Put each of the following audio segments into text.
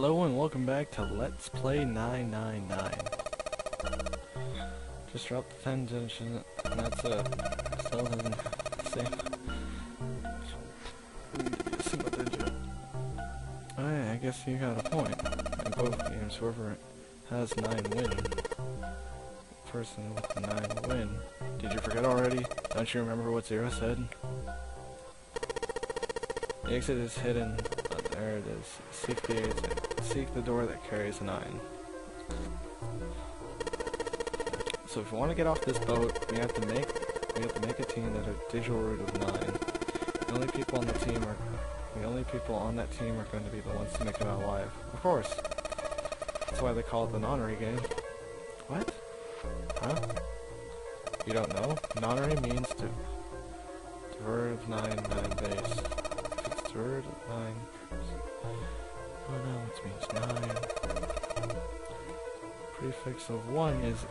Hello and welcome back to Let's Play 999. Just dropped the 10 digits and that's it. Still doesn't say single digit. Alright, I guess you got a point. In both games, whoever has 9 win. Person with 9 win. Did you forget already? Don't you remember what 0 said? The exit is hidden. There it is. Seek the exit. Seek the door that carries 9. So if you want to get off this boat, we have to make a team that has a digital root of 9. The only people on that team are going to be the ones to make it out alive. Of course. That's why they call it the nonary game. What? Huh? You don't know? Nonary means to word of 9 base. If it's word of 9. Oh no, it means 9. Prefix of 1 is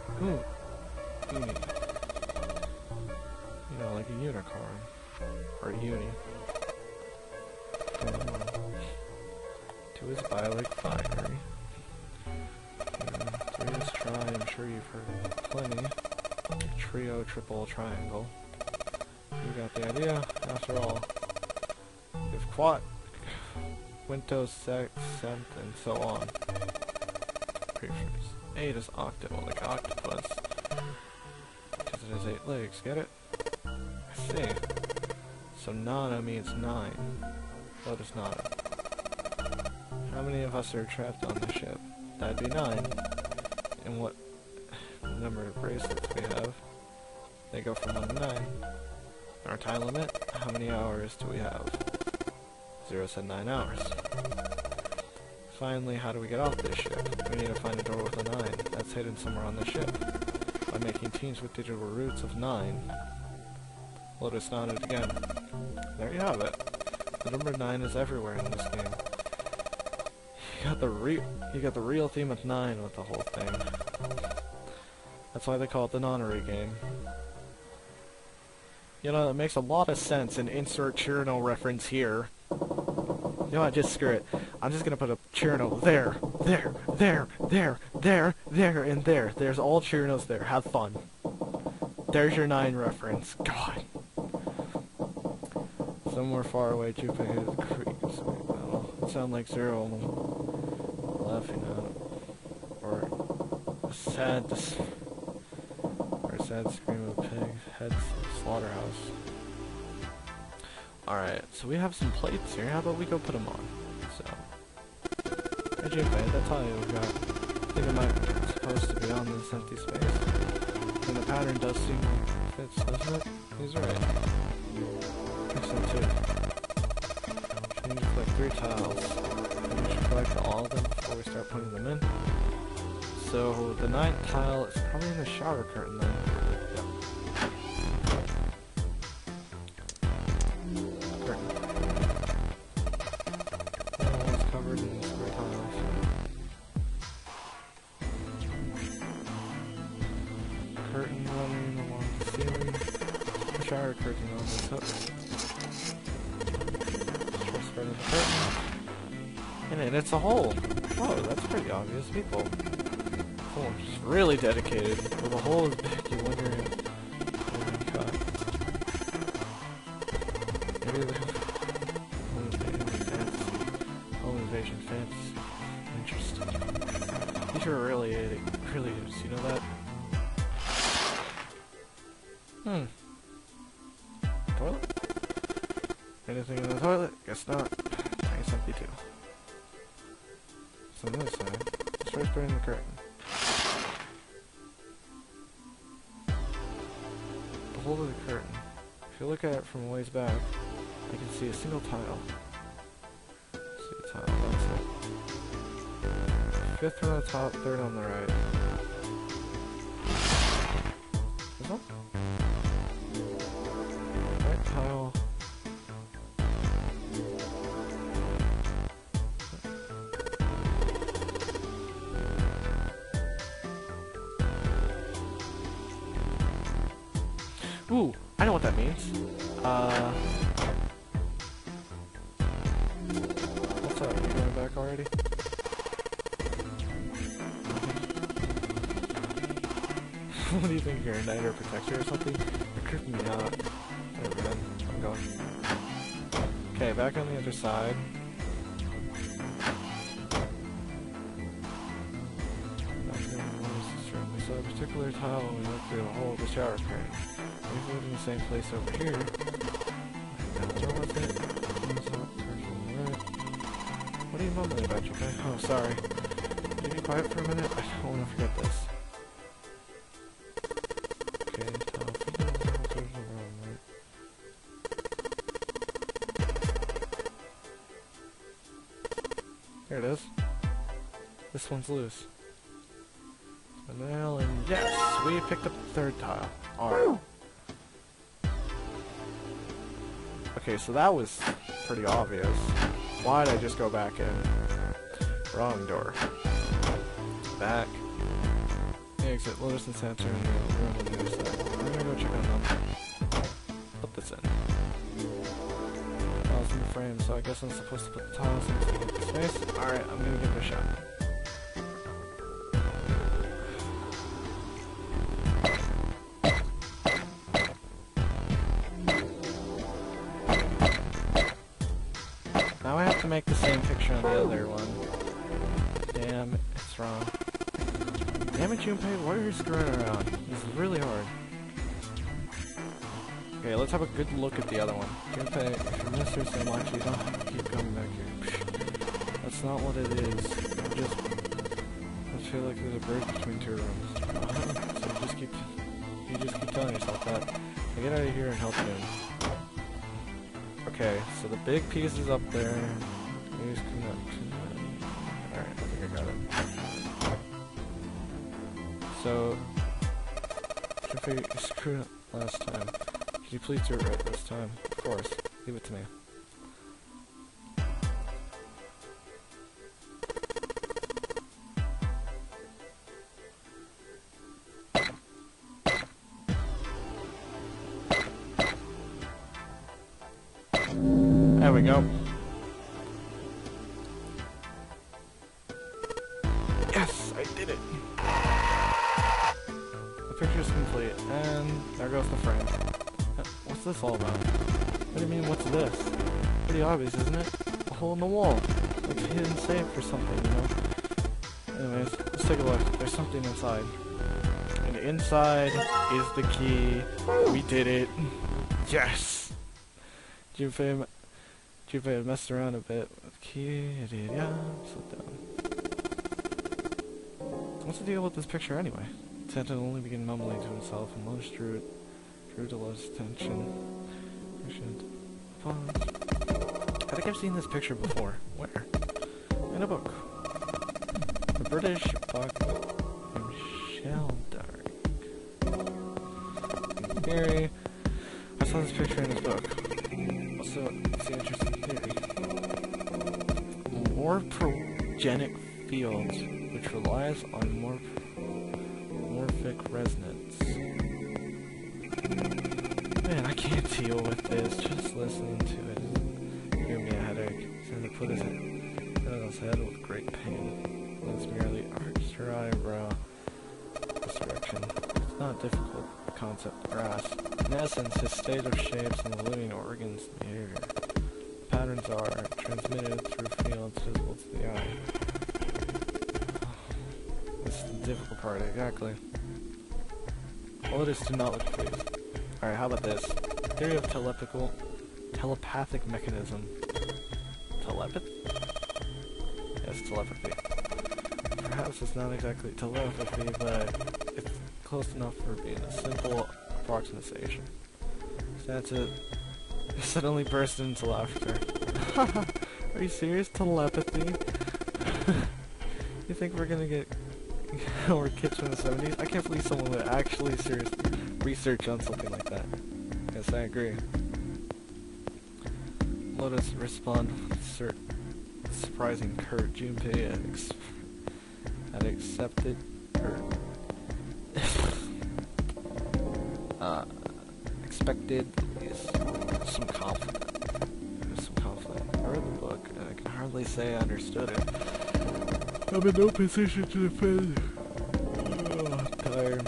uni. You know, like a unicorn. Or a uni. 2 is bi, like binary. 3 is tri, I'm sure you've heard of plenty. Trio, triple, triangle. You got the idea, after all. If quad, quinto, sex, cent, and so on. Prefix. 8 is octal, like octopus. Because it has 8 legs, get it? I see. So nana means 9. What is nana? How many of us are trapped on the ship? That'd be 9. And what number of bracelets we have? They go from 1 to 9. Our time limit? How many hours do we have? 0 said 9 hours. Finally, how do we get off this ship? We need to find a door with a 9 that's hidden somewhere on the ship. By making teams with digital roots of 9. We'll just note it again. There you have it. The number 9 is everywhere in this game. You got the real theme of 9 with the whole thing. That's why they call it the nonary game. You know, it makes a lot of sense, and insert Cherno reference here. You know what, just screw it. I'm just gonna put a Cherno there, and there. There's all Chernos there. Have fun. There's your 9 reference. God. Somewhere far away, Jupiter hit the creek. It sounds like 0 laughing out. Or a sad scream of a pig. Heads slaughterhouse. Alright, so we have some plates here. How about we go put them on? So, hey JP, that's all you've got. I think it might be supposed to be on this empty space. And the pattern does seem like it fits, doesn't it? He's right. I think so too. We need to collect 3 tiles. We should collect all of them before we start putting them in. So, the 9th tile is probably in the shower curtain then. Curtain running along the ceiling. Shower curtain on this hook. Just spreading the curtain. And it's a hole. Oh, that's pretty obvious. People. Someone's really dedicated. Well, the hole is big. You wonder if maybe the home invasion fantasy. Interesting. These are really is. You know that? Toilet? Anything in the toilet? Guess not. Tank's empty too. So on this side, let's try spraying the curtain. The hole of the curtain. If you look at it from a ways back, you can see a single tile. See a tile, that's it. 5th from the top, 3rd on the right. This one? Right tile. Ooh, I know what that means. What's up? You going back already? What do you think, you're a knight or protector or something? You're creeping me out. There we go. I'm going. Okay, back on the other side. So a particular tile when we look through the hole of the shower curtain. We've lived in the same place over here. What are you mumbling about, you guy? Oh, sorry. Can you be quiet for a minute? I don't want to forget this. Okay, there it is. This one's loose. A nail, and yes! We picked up the third tile. Alright. Okay, so that was pretty obvious. Why'd I just go back in? Wrong door. Back. Exit Lotus and Sensor in the room on the other side. We're gonna go check on them. Put this in. Tiles in the frame, so I guess I'm supposed to put the tiles into the space. Alright, I'm gonna give it a shot. Now I have to make the same picture on the other one. Damn, it's wrong. Damn it, Junpei, why are you screwing around? This is really hard. Okay, let's have a good look at the other one. Junpei, if you miss her so much, you don't have to keep coming back here. That's not what it is. I feel like there's a bridge between two rooms. So you just keep telling yourself that. Now get out of here and help him. Okay, so the big piece is up there. Use connect. Alright, I think I got it. So, if you screwed up last time, could you please do it right this time? Of course. Leave it to me. There we go. Yes, I did it. The picture's complete, and there goes the frame. What's this all about? What do you mean, what's this? Pretty obvious, isn't it? A hole in the wall. Like a hidden safe or something, you know? Anyways, let's take a look. There's something inside. And inside is the key. We did it. Yes! Junpei messed around a bit with the key. Yeah, slow down. What's the deal with this picture anyway? Santa only began mumbling to himself, and Lotus drew to Lotus' attention. I should pause. I think I've seen this picture before. Where? In a book. The British book named Sheldark. In theory, I saw this picture in his book. Also, it's the interesting theory. Morphogenic fields, which relies on morphic resonance. Man, I can't deal with this. Just listening to it gave me a headache. Santa put his hand on his head with great pain. Liz merely arched her eyebrow this direction. It's not a difficult concept to grasp. In essence, his state of shapes and the living organs in the air. Patterns are transmitted through fields visible to the eye. This is the difficult part, exactly. Lotus, do not look pleased. Alright, how about this? Theory of telepathic mechanism. Telepathy? Yes, telepathy. Perhaps it's not exactly telepathy, but it's close enough for being a simple approximation. Santa suddenly burst into laughter. Are you serious? Telepathy? You think we're gonna get we're kids from the 70s? I can't believe someone would actually seriously research on something like that. Yes, I agree. Lotus responded with surprising curt. Junpei had accepted her expected some conflict. I read the book, and I can hardly say I understood it. I'm in no position to defend. Tired.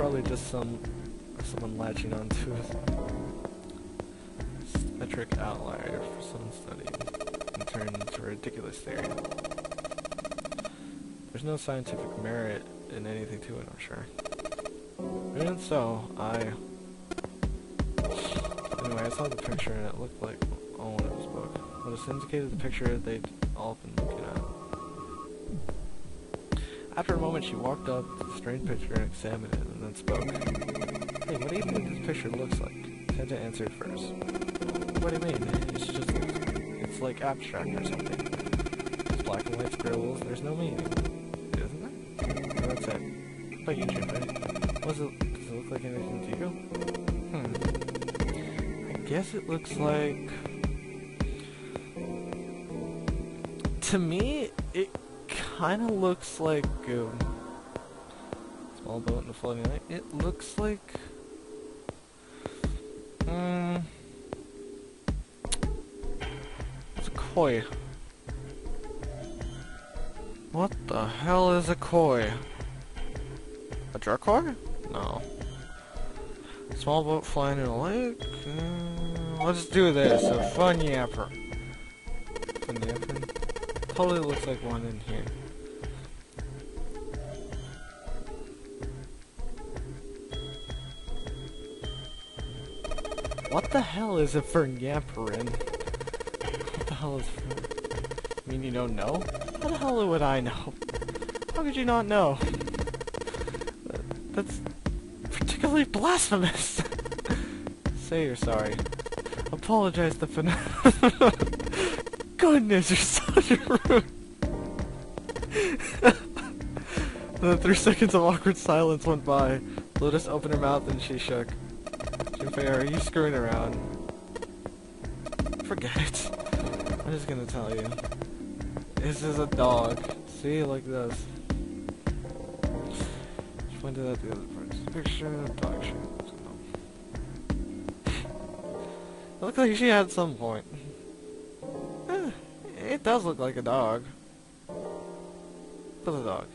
probably just someone latching onto a symmetric outlier for some study and turned into a ridiculous theory. There's no scientific merit in anything to it, I'm sure. Even so, anyway, I saw the picture and it looked like all in his book. What it's indicated the picture they'd all been looking at. After a moment, she walked up to the strange picture and examined it, and then spoke. Hey, what do you think this picture looks like? Santa answered first. What do you mean? It's like abstract or something. It's black and white scribbles, there's no meaning. Isn't there? No, that's it. But you dream, right? Does it look like anything to you? I guess it looks like... To me, it kind of looks like small boat in a floating lake. It looks like it's a koi. What the hell is a koi? A jerkoi? No. Small boat flying in a lake. Let's do this. A fun yapper. Fun yapper. Totally looks like one in here. What the hell is a fernyaparin? What the hell is I mean, you don't know? How the hell would I know? How could you not know? That's particularly blasphemous! Say you're sorry. Apologize to Goodness, you're such a rude. Then 3 seconds of awkward silence went by. Lotus opened her mouth and she shook. Junpei, are you screwing around? Forget it. I'm just gonna tell you. This is a dog. See, like this. She pointed at the other parts. Picture of dog shit. It looked like she had some point. It does look like a dog. But a dog.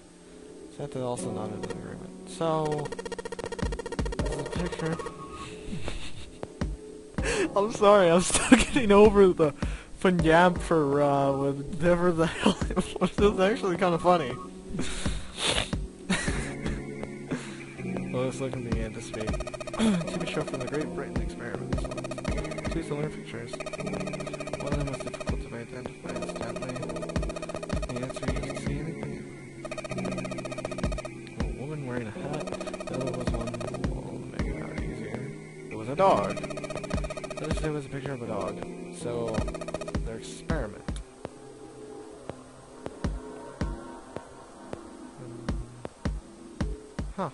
Santa also nodded in agreement. So, this is a picture. I'm sorry, I'm still getting over the funyam for whatever the hell it was. It was actually kind of funny. Lois Looking began to speak. TV show from the Great Britain experiments. 2 similar pictures. One of them was difficult to identify instantly. The answer, you can see anything. A woman wearing a hat. The other was one. Well, to make it out easier. It was a dog. This was a picture of a dog. So, their experiment. Huh.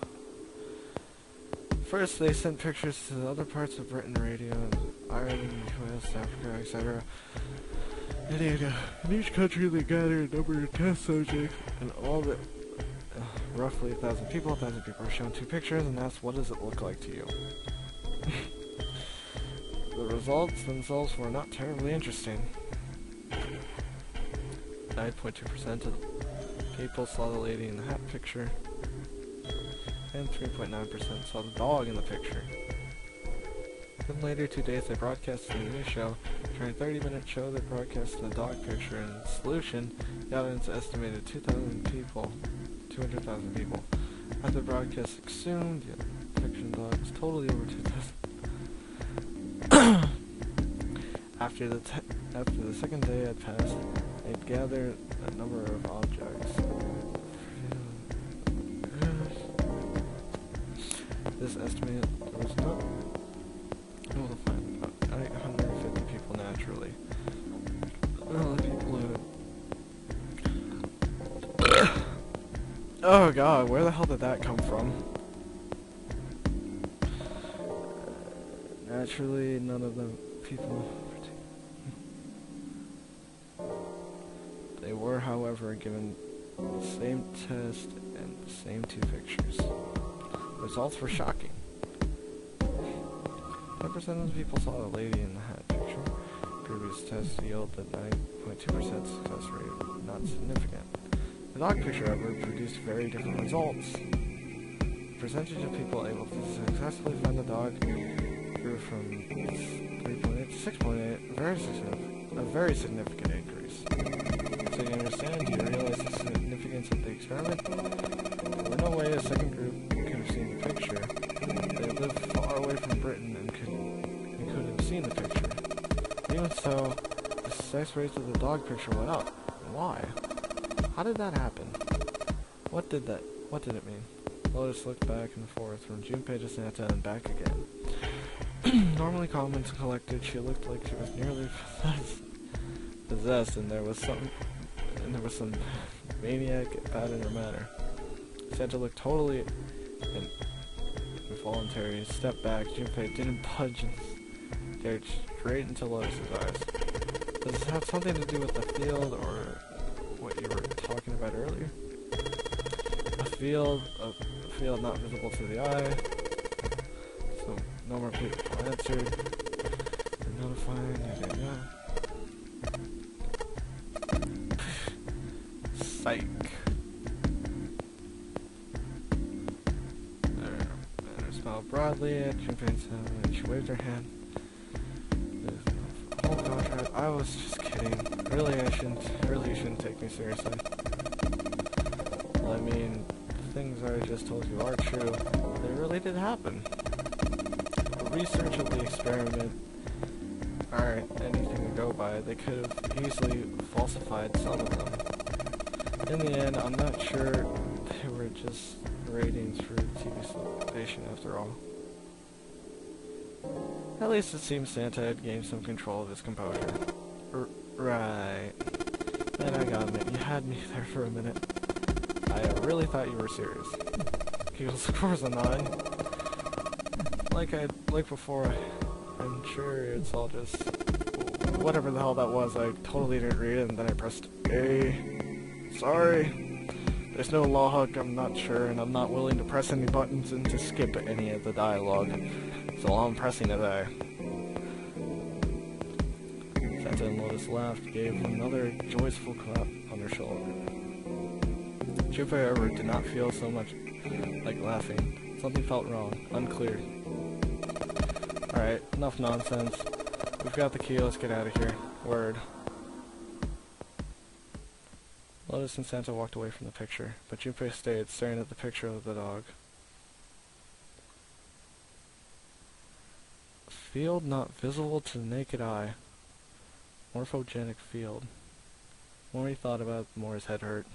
First, they sent pictures to the other parts of Britain radio, Ireland, US, Africa, etc. In each country, they gathered a number of test subjects, and all the roughly 1,000 people were shown 2 pictures and asked, "What does it look like to you?" The results themselves were not terribly interesting. 9.2% of people saw the lady in the hat picture, and 3.9% saw the dog in the picture. Then later, 2 days, they broadcasted a news show. During a 30-minute show, they broadcasted the dog picture. In solution, the audience estimated 200,000 people. After the broadcast assumed the fiction dog was totally over 2,000. After the second day had passed, they'd gathered a number of objects. This estimate was not able to find about 850 people naturally. Well, the people who... Oh god, where the hell did that come from? Naturally, none of the people... They were, however, given the same test and the same 2 pictures. The results were shocking. 10% of the people saw the lady in the hat picture. Previous tests yielded 9.2% success rate, not significant. The dog picture, however, produced very different results. percentage of people able to successfully find the dog grew from 3.8 to 6.8, a very significant increase. So you understand? Do you realize the significance of the experiment? There were no way a second group could have seen the picture. They lived far away from Britain and could have seen the picture. Even so, the success rates of the dog picture went up. Why? How did that happen? What did it mean? Lotus looked back and forth from Junpei to Santa and back again. Normally calm and collected, she looked like she was nearly possessed, and there was some maniac about in her manner. Santa looked totally involuntary. Stepped back. Junpei didn't budge and stared straight into Lotus's eyes. Does this have something to do with the field or what you were talking about earlier? A field not visible to the eye. So no more people answered. They're notifying. Psych. There smiled broadly at Junpei's and she waved her hand. Oh god, I was just kidding. Really, you shouldn't take me seriously. Well, I mean, the things I just told you are true. They really did happen. The research of the experiment aren't anything to go by. They could have easily falsified some of them. In the end, I'm not sure they were just ratings for the TV station after all. At least it seems Santa had gained some control of his composure. Right. And I gotta admit, you had me there for a minute. I really thought you were serious. Giggles, of course I'm not. Like before, I'm sure it's all just... whatever the hell that was, I totally didn't read it, and then I pressed A. Sorry. There's no law hook, I'm not sure, and I'm not willing to press any buttons and to skip any of the dialogue. So all I'm pressing is A. Santa and Lotus laughed, gave another joyful clap on their shoulder. Junpei, however, did not feel so much like laughing. Something felt wrong, unclear. Alright, enough nonsense. We've got the key, let's get out of here. Word. Lotus and Santa walked away from the picture, but Junpei stayed, staring at the picture of the dog. Field not visible to the naked eye. Morphogenic field. The more he thought about it, the more his head hurt.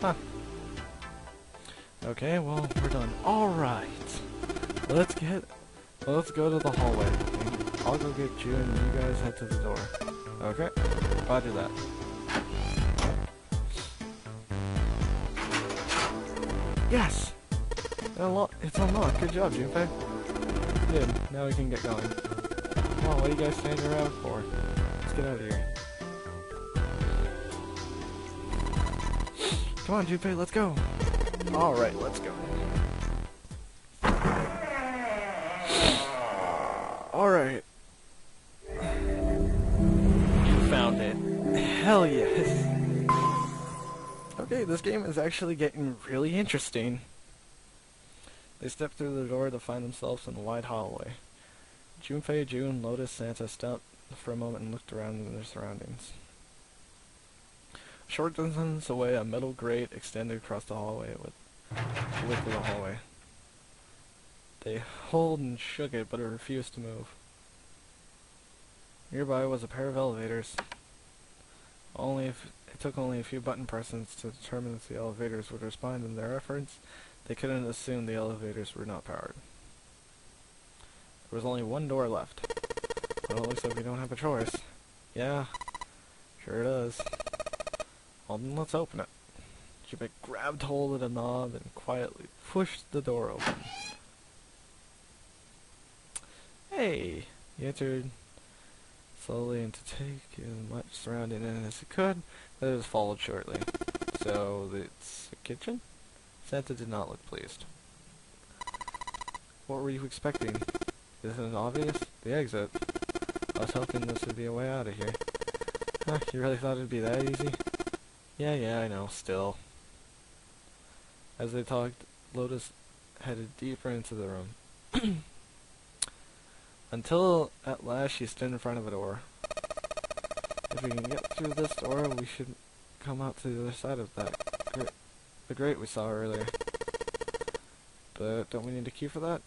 Huh. Okay, well, we're done. Alright. Let's go to the hallway. I'll go get you and you guys head to the door. Okay? Roger that. Yes! It's unlocked. Good job, Junpei. Good. Now we can get going. Come on, what are you guys standing around for? Let's get out of here. Come on, Junpei, let's go. Alright, let's go. Alright. You found it. Hell yes. Okay, this game is actually getting really interesting. They step through the door to find themselves in a wide hallway. Junpei, June, Lotus, Santa stopped for a moment and looked around in their surroundings. A short distance away, a metal grate extended across the hallway with the width of the hallway. They pulled and shook it, but it refused to move. Nearby was a pair of elevators. It took only a few button presses to determine if the elevators would respond in their efforts. They couldn't assume the elevators were not powered. There was only one door left. Well, it looks like we don't have a choice. Yeah, sure does. Well, then let's open it. Junpei grabbed hold of the knob and quietly pushed the door open. Hey! He entered slowly and to take as much surrounding in as he could, but it was followed shortly. So, it's a kitchen? Santa did not look pleased. What were you expecting? Isn't it obvious? The exit. I was hoping this would be a way out of here. Huh, you really thought it'd be that easy? Yeah, I know, still. As they talked, Lotus headed deeper into the room. Until, at last, she stood in front of a door. If we can get through this door, we should come out to the other side of the grate we saw earlier. But don't we need a key for that?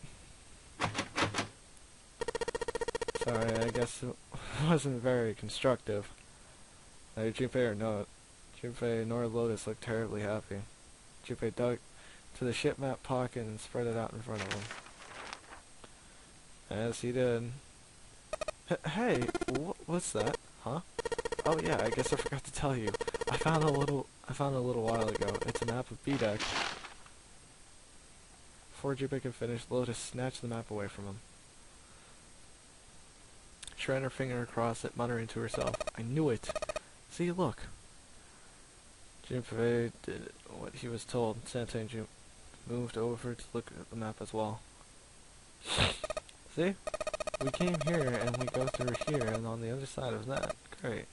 Sorry, I guess it wasn't very constructive. Neither Junpei nor Lotus looked terribly happy. Junpei dug to the ship map pocket and spread it out in front of him. As he did. Hey, what's that? Huh? Oh yeah, I guess I forgot to tell you. I found it a little while ago. It's a map of B-Deck. Before Junpei could finish, Lotus snatched the map away from him. She ran her finger across it, muttering to herself, I knew it! See, look! Junpei did what he was told. Santa and Junpei moved over to look at the map as well. See? We came here, and we go through here, and on the other side of that. Great.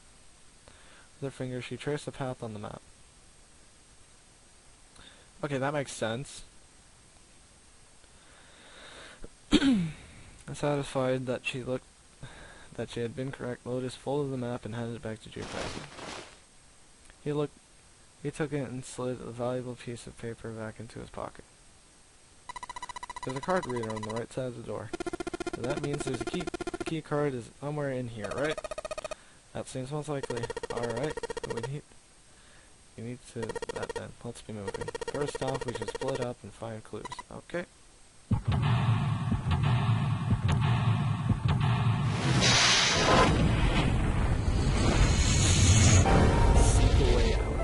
With her finger, she traced the path on the map. Okay, that makes sense. Satisfied that she had been correct, Lotus folded the map and handed it back to Junpei. He took it and slid a valuable piece of paper back into his pocket. There's a card reader on the right side of the door. So that means there's a key card is somewhere in here, right? That seems most likely. Alright, we need to that then. Let's be moving. First off, we should split up and find clues. Okay.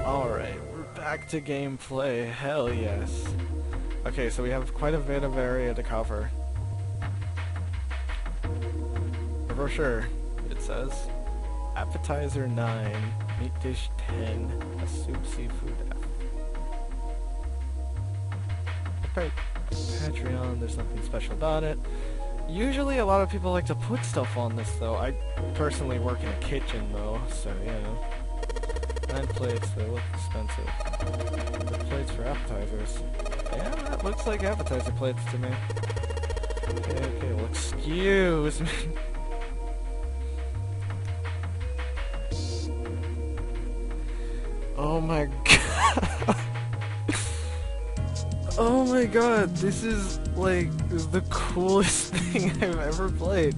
Alright, we're back to gameplay. Hell yes. Okay, so we have quite a bit of area to cover. The brochure, it says, appetizer 9, meat dish 10, a soup seafood F. Okay, Patreon, there's nothing special about it. Usually a lot of people like to put stuff on this though. I personally work in a kitchen though, so yeah. 9 plates, they look expensive. Plates for appetizers. Yeah, that looks like appetizer plates to me. Okay, well excuse me. Oh my god. Oh my god, this is like the coolest thing I've ever played.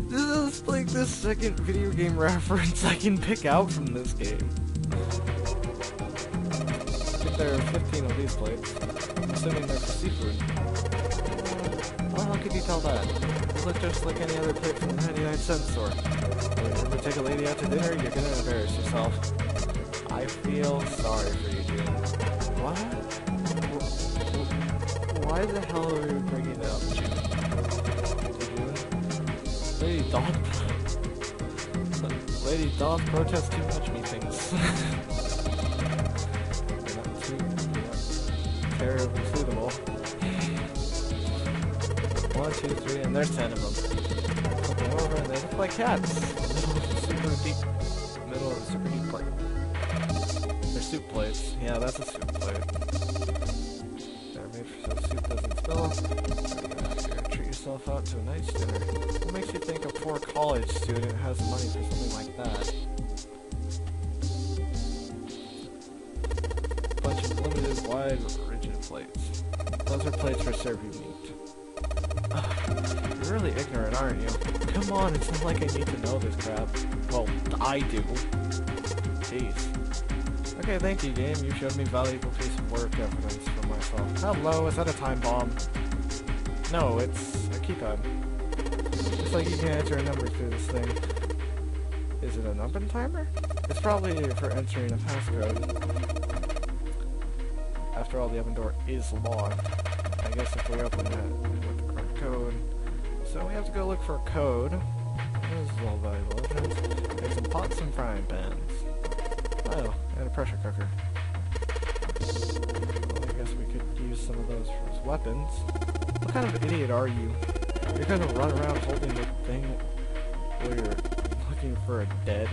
This is like the second video game reference I can pick out from this game. I think there are 15 of these plates. I'm assuming they're for seafood. Well, how could you tell that? They look just like any other plate from the 99-cent store. When you ever take a lady out to dinner, you're gonna embarrass yourself. I feel sorry for you, June. What? Why the hell are we bringing it up, June? Lady Dog protests too much, methinks. They're not too terribly suitable. 1, 2, 3, and there's 10 of them. Flip them over, and they look like cats. Middle of a super deep plate. They're soup plates. Yeah, that's a soup plate. They're made so the soup doesn't spill. Treat yourself out to a nice dinner. What makes you think a poor college student has money for something like that? Bunch of limited, wide, rigid plates. Those are plates for serving meat. You're really ignorant, aren't you? Come on, it's not like I need to know this crap. Well, I do. Jeez. Okay, thank you, game. You showed me valuable piece of work evidence for myself. Hello, is that a time bomb? No, it's a keypad. It's like you can enter a number through this thing. Is it a number timer? It's probably for entering a passcode. After all, the oven door is locked. I guess if we open that with the correct code. So we have to go look for a code. This is all valuable evidence. There's some pots and frying pans. Oh, and a pressure cooker. Well, I guess we could use some of those as weapons. What kind of idiot are you? You're gonna run around holding the thing while you're looking for a dead?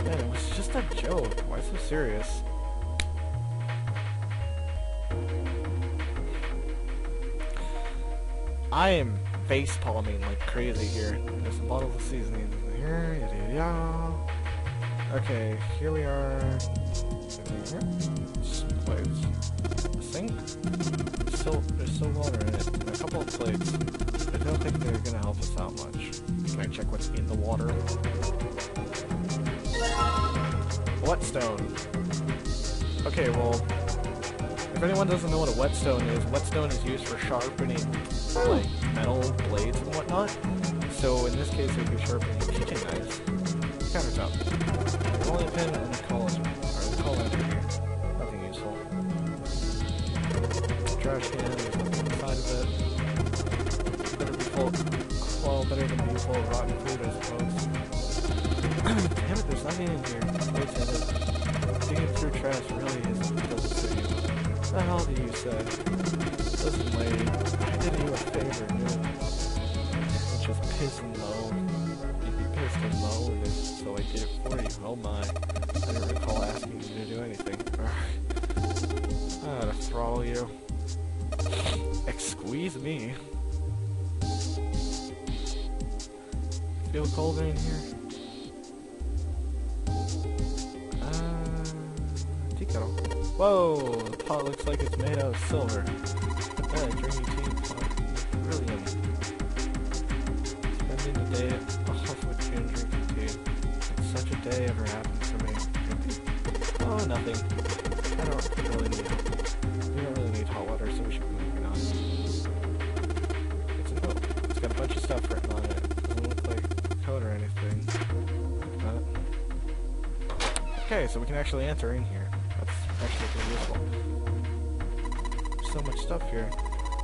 Man, it was just a joke. Why so serious? I am face palming like crazy here. There's some bottles of seasoning in here. Yada yada yada. Okay, here we are. Some plates. A sink. There's still water in it. And a couple of plates. I don't think they're gonna help us out much. Can I check what's in the water? Whetstone. Okay, well, if anyone doesn't know what a whetstone is used for sharpening like metal blades and whatnot. So in this case, it would be sharpening kitchen knives. Countertop. Rolling pin and the column. Or the column here. Nothing useful. Trash can. There's nothing inside of it. Better be full. Well, better than be full of rotten food, I suppose. Damn it, there's nothing in here. Wait a minute. Digging through trash really doesn't suit you. What the hell do you say? Listen, lady, I did you a favor, dude. It's just piss and moan. You'd be pissed and moan, so I did it for you. Oh my. I don't recall asking you to do anything. I gotta throttle you. Squeeze me. Feel colder in here? Tea kettle. Whoa! The pot looks like it's made out of silver. Yeah, drinking tea pot. Brilliant. Spending the day off with you and drinking tea. It's such a day ever happens for me. Oh, nothing. I don't really need it. We don't really need hot water, so we should be moving on. It's a note. It's got a bunch of stuff written on it. Doesn't look like code or anything. Okay, so we can actually enter in here. That's actually pretty useful. There's so much stuff here.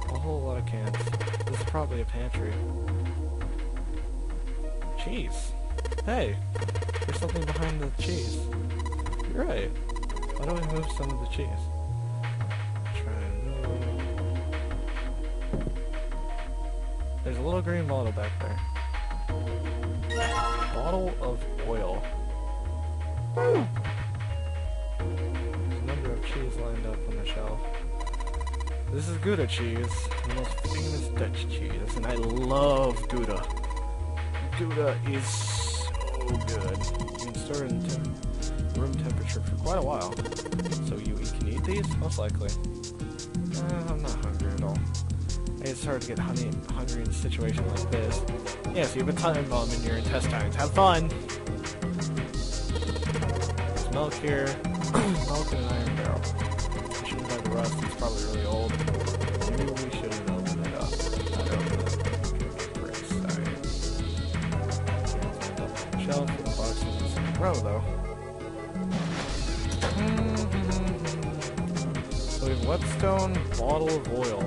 A whole lot of cans. This is probably a pantry. Cheese. Hey, there's something behind the cheese. You're right. Why don't we move some of the cheese? Try and move. There's a little green bottle back there. Bottle of oil. There's a number of cheese lined up on the shelf. This is Gouda cheese, the most famous Dutch cheese, and I love Gouda. Gouda is so good. You can store it in room temperature for quite a while. So you can eat these? Most likely. I'm not hungry at all. It's hard to get hungry in a situation like this. Yes, you have a time bomb in your intestines. Have fun! There's milk here. Milk in an iron barrel. We shouldn't buy the rust, it's probably really old. Maybe we shouldn't open it up. Not open it. Pretty sorry. Shelf with a box in this row, though. So we have whetstone, bottle of oil.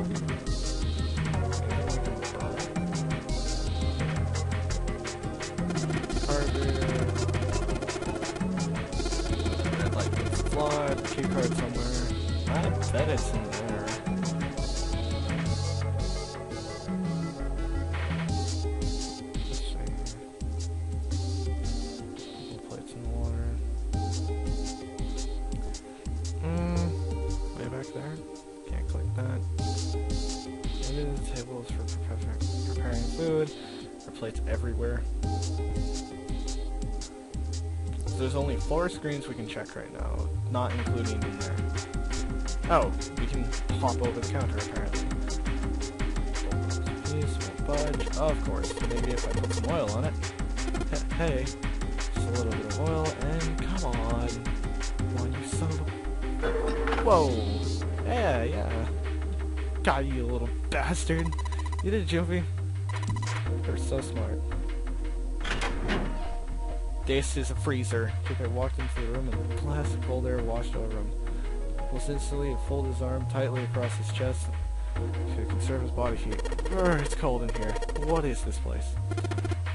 Key card somewhere. I bet it's in there. Let's see. Couple plates in the water. Way back there. Can't click that. Maybe the table is for preparing food. There are plates everywhere. There's only 4 screens we can check right now, not including in there. Oh, we can hop over the counter apparently. Please, budge. Oh, of course. Maybe if I put some oil on it. Hey, just a little bit of oil, and come on. Come on, you son of a... Whoa. Yeah. Got you, little bastard. You did, Jovi. You're so smart. This is a freezer. I walked into the room and the blast of cold air washed over him. Almost instantly, he folded his arm tightly across his chest to conserve his body heat. Urgh, it's cold in here. What is this place?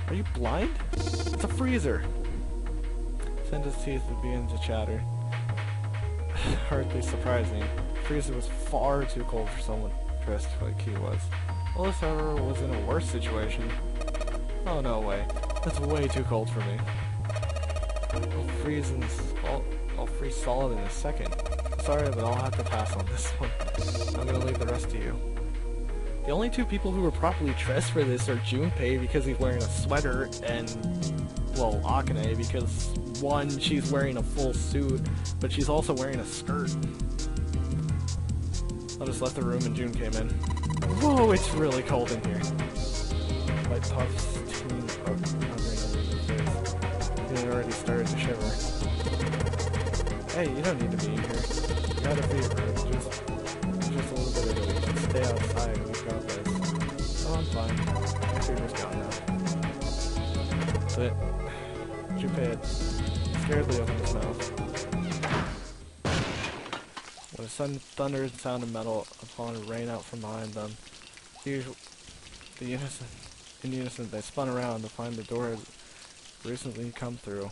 Are you blind? It's a freezer! Senda's teeth would begin to chatter. Hardly surprising. The freezer was far too cold for someone dressed like he was. Willis, however, was in a worse situation. Oh, no way. That's way too cold for me. I'll freeze solid in a second. Sorry, but I'll have to pass on this one. I'm gonna leave the rest to you. The only two people who were properly dressed for this are Junpei because he's wearing a sweater, and, well, Akane because, one, she's wearing a full suit, but she's also wearing a skirt. I just left the room and June came in. Whoa, it's really cold in here. White puffs team hovering over his face. He had already started to shiver. Hey, you don't need to be in here. You got a fever. Just a little bit of it. Just stay outside. We've got this. Oh, I'm fine. My fever's gone now. But Junpei had scaredly opened his mouth. When a sudden thunder and sound of metal upon rang out from behind them, in unison they spun around to find the door had recently come through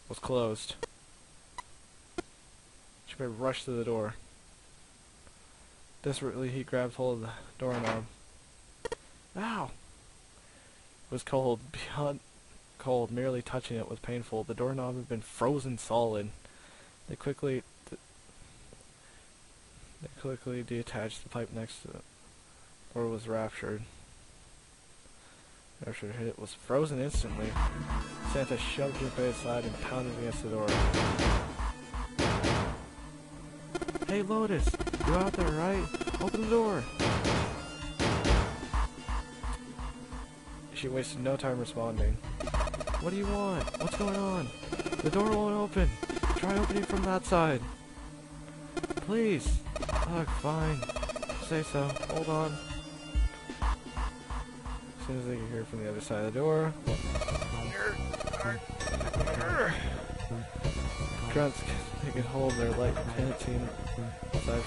was closed. Junpei rushed to the door. Desperately he grabbed hold of the doorknob. Ow! It was cold, beyond cold, merely touching it was painful. The doorknob had been frozen solid. They quickly detached the pipe next to it. The door was ruptured. After it was frozen instantly. Santa shoved Junpei aside and pounded against the door. Hey Lotus, you out there, right? Open the door! She wasted no time responding. What do you want? What's going on? The door won't open. Try opening from that side. Please. Ugh, fine. Say so. Hold on. As soon as they could hear from the other side of the door. Grunts taking hold of their light panting aside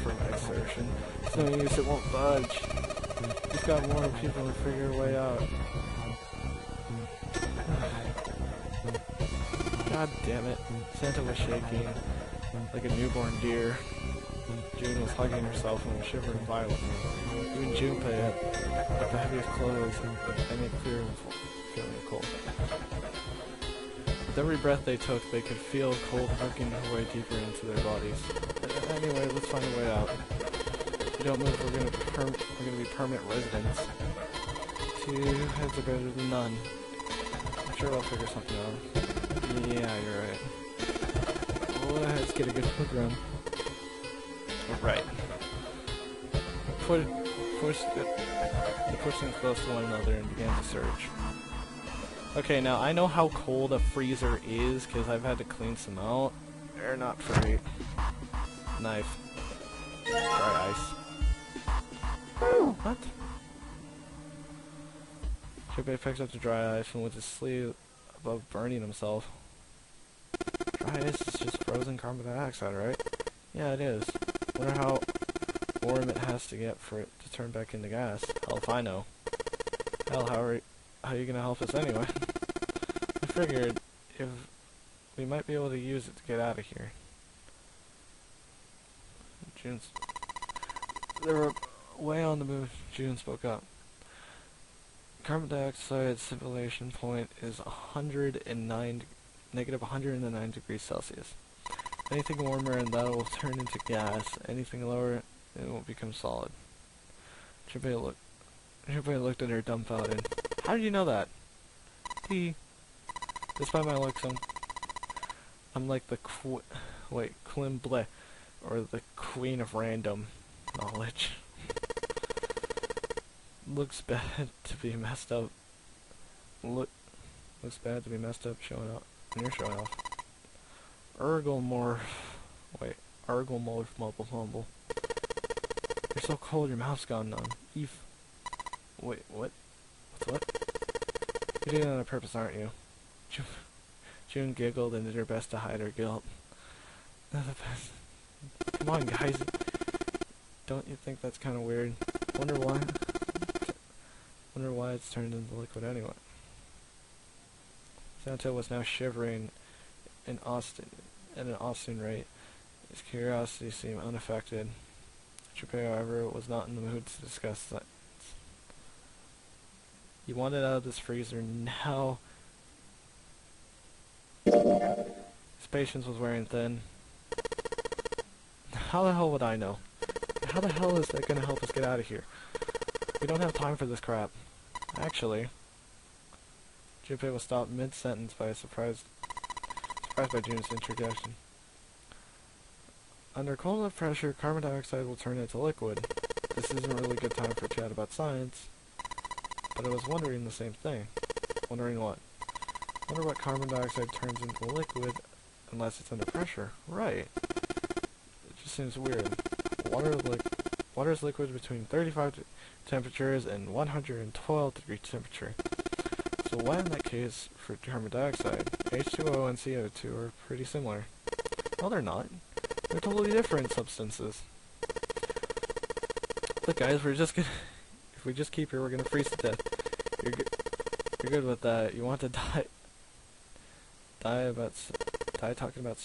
from exertion. It's no use, it won't budge. We've got more people to figure a way out. God damn it. Santa was shaking like a newborn deer. June was hugging herself and was shivering violently. Even Junpei had the heaviest clothes and made clear and feeling cold. With every breath they took, they could feel cold working their way deeper into their bodies. Anyway, let's find a way out. If we don't move, we're gonna be permanent residents. 2 heads are better than none. I'm sure I'll figure something out. Yeah, you're right. Let's get a good look around. Alright. They pushed them close to one another and began to search. Okay, now I know how cold a freezer is because I've had to clean some out. They're not free. Knife. Dry ice. What? Junpei picked up the dry ice and with his sleeve above burning himself. Dry ice is just frozen carbon dioxide, right? Yeah, it is. Wonder how warm it has to get for it to turn back into gas. Hell if I know. Hell, how are you gonna help us anyway? I figured if we might be able to use it to get out of here. They were way on the move. June spoke up. Carbon dioxide simulation point is negative 109 degrees Celsius. Anything warmer and that will turn into gas. Anything lower, it will become solid. Junpei looked at her dumbfounded. How did you know that? Despite my looks, I'm like the Queen Bleh, or the Queen of Random Knowledge. Looks bad to be messed up. Looks bad to be messed up showing up. And you're showing off. Argomorph mumble mumble. You're so cold your mouth's gone numb. Wait, what? What's what? You're doing it on purpose, aren't you? June giggled and did her best to hide her guilt. Not the best. Come on, guys. Don't you think that's kind of weird? Wonder why it's turned into liquid anyway. Santa was now shivering at an Austin rate. His curiosity seemed unaffected. Junpei, however, was not in the mood to discuss that. He wanted out of this freezer now. His patience was wearing thin. How the hell would I know? how the hell is that gonna help us get out of here? We don't have time for this crap. Actually, Junpei was stopped mid-sentence by a surprised by June's interjection. Under cold enough pressure, carbon dioxide will turn into liquid. This isn't really a good time for chat about science, but I was wondering the same thing. Wondering what? Wonder what carbon dioxide turns into a liquid unless it's under pressure. Right. It just seems weird. Water is liquid between 35 temperatures and 112 degree temperature. So why in that case, for carbon dioxide, H2O and CO2 are pretty similar? No, they're not. They're totally different substances. Look guys, we're just gonna... If we just keep here, we're gonna freeze to death. You're good with that. You want to die talking about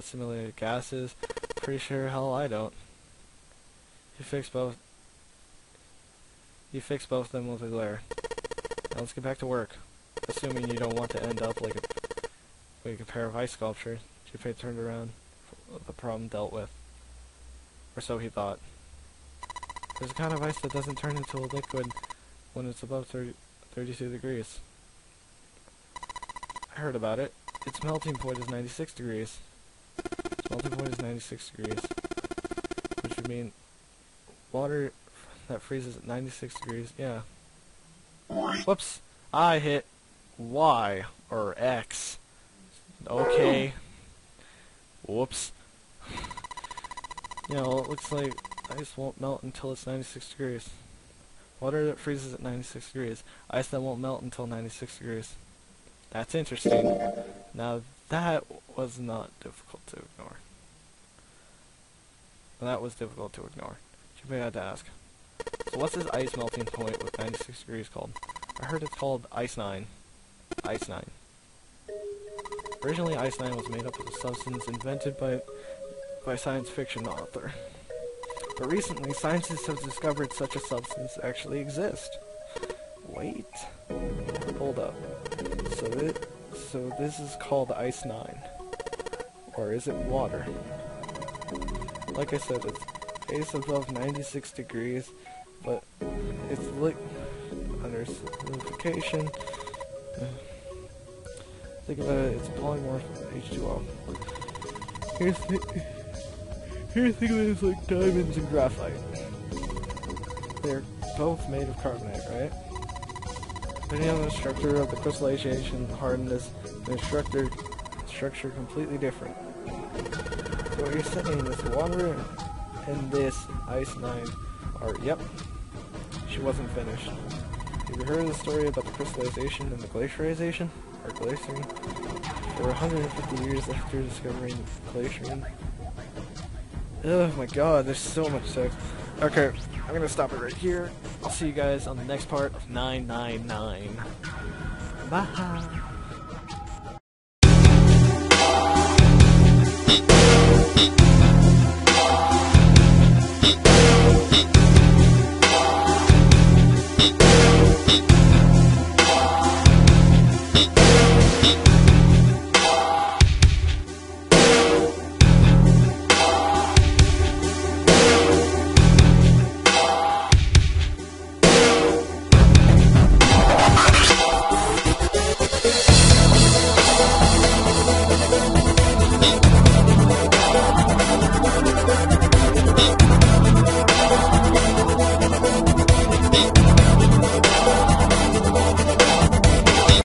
simulated gases? Pretty sure hell I don't. You fix both of them with a glare. Now let's get back to work. Assuming you don't want to end up like a pair of ice sculptures. Junpei turned around. The problem dealt with. Or so he thought. There's a kind of ice that doesn't turn into a liquid when it's above 32 degrees. I heard about it. Its melting point is 96 degrees. Its melting point is 96 degrees. Which would mean water that freezes at 96 degrees. Yeah. Whoops. I hit Y or X. Okay. Whoops. Yeah, well, it looks like ice won't melt until it's 96 degrees. Water that freezes at 96 degrees. Ice that won't melt until 96 degrees. That's interesting. Now, that was not difficult to ignore. That was difficult to ignore. Junpei had to ask. So what's this ice melting point with 96 degrees called? I heard it's called Ice 9. Ice 9. Originally, Ice 9 was made up of a substance invented by a science fiction author. But recently, scientists have discovered such a substance actually exists. Wait. Hold up. So this is called Ice 9. Or is it water? Like I said, it's ice above 96 degrees, but it's under solidification. Think about it, it's polymorph H2O. Here's think of it as like diamonds and graphite. They're both made of carbonate, right? Depending on the structure of the crystallization, the hardness, and the structure completely different. So what you're saying is water and this Ice 9 are, yep, she wasn't finished. Have you heard of the story about the crystallization and the glaciarization? Or glaciering? For 150 years after discovering glaciering. Oh my god, there's so much sex. Okay, I'm gonna stop it right here. I'll see you guys on the next part of 999. Bye!